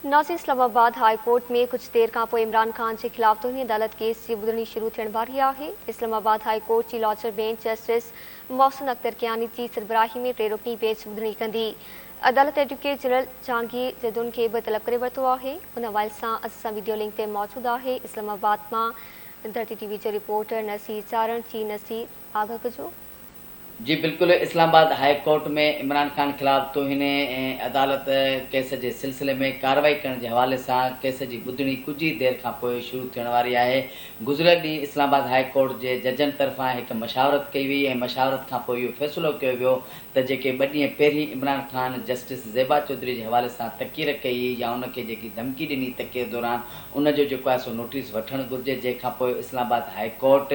नाज़ Islamabad high court में कुछ देर खां पोइ इमरान खान के खिलाफ तौहीन अदालत केस जी ॿुधणी शुरू थियण वारी आहे। इस्लामाबाद हाई कोर्ट की लॉचर बेंच जस्टिस मोहसिन अख्तर कियानी की सरबराही में 3 रुकनी बेंच ॿुधणी कंदी। अदालत एडवोकेट जनरल जहांगीर जदुन के भी तलब करे वरितो आहे। उन हवाले से असां वीडियो लिंक ते मौजूद है। इस्लामाबाद में धरती टीवी जो रिपोर्टर नसीर चारण। जी नसीर, आगाह कजो। जी बिल्कुल, इस्लामाबाद हाई कोर्ट में इमरान खान खिलाफ तौहीन अदालत केस के सिलसिले में कार्रवाई करने के हवाले से केस की ॿुधणी कुछ ही देर का शुरू थियण वारी है। गुज़िरियल ॾींहुं इस्लामाबाद हाई कोर्ट के जजन तरफा एक मशावरत कई हुई ऐं मशावरत खां पोइ इहो फ़ैसिलो कयो वियो त जेके 2 ॾींहं पहिरीं इमरान खान जस्टिस ज़ेबा चौधरी के हवाले से तकीर कई या उनके जेकी धमकी ॾिनी तकीर दौरान उनजो जेको आहे सो नोटिस वठणु घुरिजे, जंहिंखां पोइ इस्लामाबाद हाई कोर्ट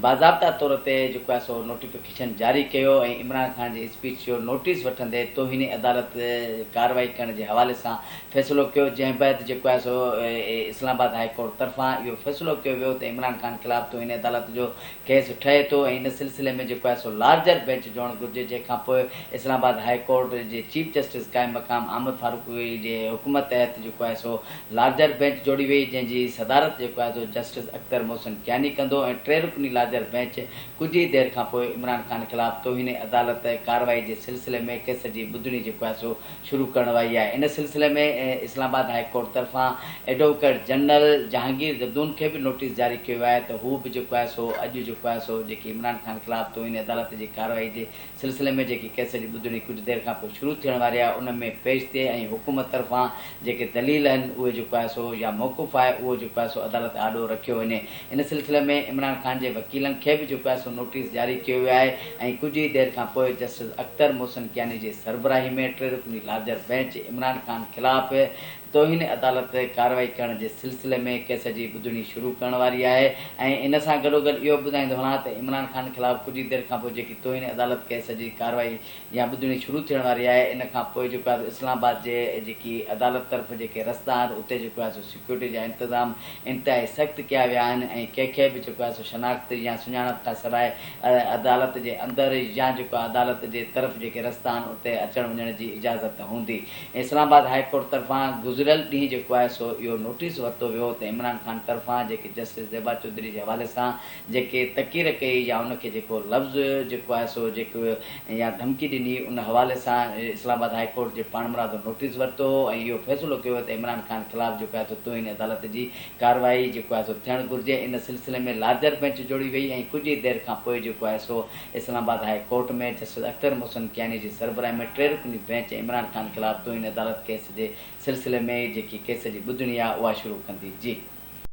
बाज़ाब्ता तौर ते जेको आहे सो नोटिफिकेशन जारी कयो ऐं इमरान खान जी स्पीच जो नोटिस वठंदे तौहीन अदालत कार्रवाई करने के हवाले से फ़ैसिलो कयो, जंहिं बैदि जेको आहे सो इस्लामाबाद हाई कोर्ट तरफा इहो फ़ैसिलो कयो वियो त इमरान खान खिलाफ तौहीन अदालत जो केस ठहे तो ऐं इन सिलसिले में जेको आहे सो लार्जर बेंच जोड़ण घुरिजे, जंहिंखां पोइ इस्लामाबाद हाई कोर्ट जे चीफ जस्टिस कायम मक़ाम अहमद फारूकी जे हुकूम तहत जेको आहे सो लार्जर बेंच जोड़ी वई, जंहिंजी सदारत जेको आहे सो जस्टिस अख्तर मोहसिन कियानी कंदो ऐं 3 रुकनी लार्जर बेंच कुछ ही देर खां पोइ इमरान खान खिलाफ तौहीन अदालत कार्रवाई के सिलसिले में केस की ॿुधणी जेको आहे सो शुरू करण वारी है। इन सिलसिले में इस्लामाबाद हाई कोर्ट तरफा एडवोकेट जनरल जहांगीर जदून के भी नोटिस जारी किया है तो हू भी जेको आहे सो अॼु जेको आहे सो जेकी इमरान खान खिलाफ तौहीन अदालत की कार्रवाई के सिलसिले में जेकी केस की ॿुधणी कुछ देर खां पोइ शुरू थियण वारी आहे उन में पेश थिए ऐं हुकूमत तरफा जेके दलील आहिनि उहे जेको आहे सो या मौक़ुफ़ आहे उहो जेको आहे सो अदालत आॾो रखियो वञे। इन सिलसिले में इमरान खान के वकीलन के भी जेको आहे सो नोटिस जारी किया वियो आहे ऐं कुछ ही देर खां पोइ जस्टिस अख्तर मोहसिन कियानी की सरबराही में 3 रुकनी लार्जर बेंच इमरान खान खिलाफ तौहीन अदालत कार्रवाई करने के सिलसिले में केस की ॿुधणी शुरू करण वारी है। ऐं इन सां गॾोगॾु इहो ॿुधाईंदो वञा त इमरान खान खिलाफ कुछ ही देर खां पोइ जेकी तौहीन अदालत केस की कार्रवाई या ॿुधणी शुरू थियण वारी है, इन खां पोइ जेको आहे इस्लामाबाद जे जेकी अदालत तरफ़ जेके रस्ता आहिनि उते जेको आहे सो सिक्योरिटी जा इंतज़ाम इंतहाई सख़्त कया विया आहिनि ऐं कंहिंखे बि जेको आहे सो शनाख्त या सुञाणप खां सवाइ अदालत जे अंदरि या जेको अदालत जे तरफ़ जेके रस्ता आहिनि उते अचण वञण जी इजाज़त हूंदी। इस्लामाबाद हाई कोर्ट तरफा गुज़िरियल ॾींहुं जेको आहे सो इहो नोटिस वरितो वियो त इमरान खान तरफा जेके जस्टिस ज़ेबा चौधरी के हवाले से जेके तकीर कई या उनके जेको लफ़्ज़ जेको आहे सो जेको या धमकी ॾिनी उन हवाले से इस्लामाबाद हाई कोर्ट जे पाण मुरादो नोटिस वरितो ऐं इहो फ़ैसिलो कयो त इमरान खान खिलाफ जेको आहे सो तौहीन अदालत जी कार्रवाई जेको आहे सो थियणु घुरिजे। इन सिलसिले में लार्जर बेंच जोड़ी वई ऐं कुछ ही देर खां पोइ जेको आहे सो इस्लामाबाद हाई कोर्ट में जस्टिस अख्तर मोहसिन कियानी की सरबराही में 3 रुकनी बेंच इमरान खान खिलाफ तौहीन अदालत केस के सिलसिले में जेकी केस की ॿुधणी आहे उहा शुरू कंदी। जी।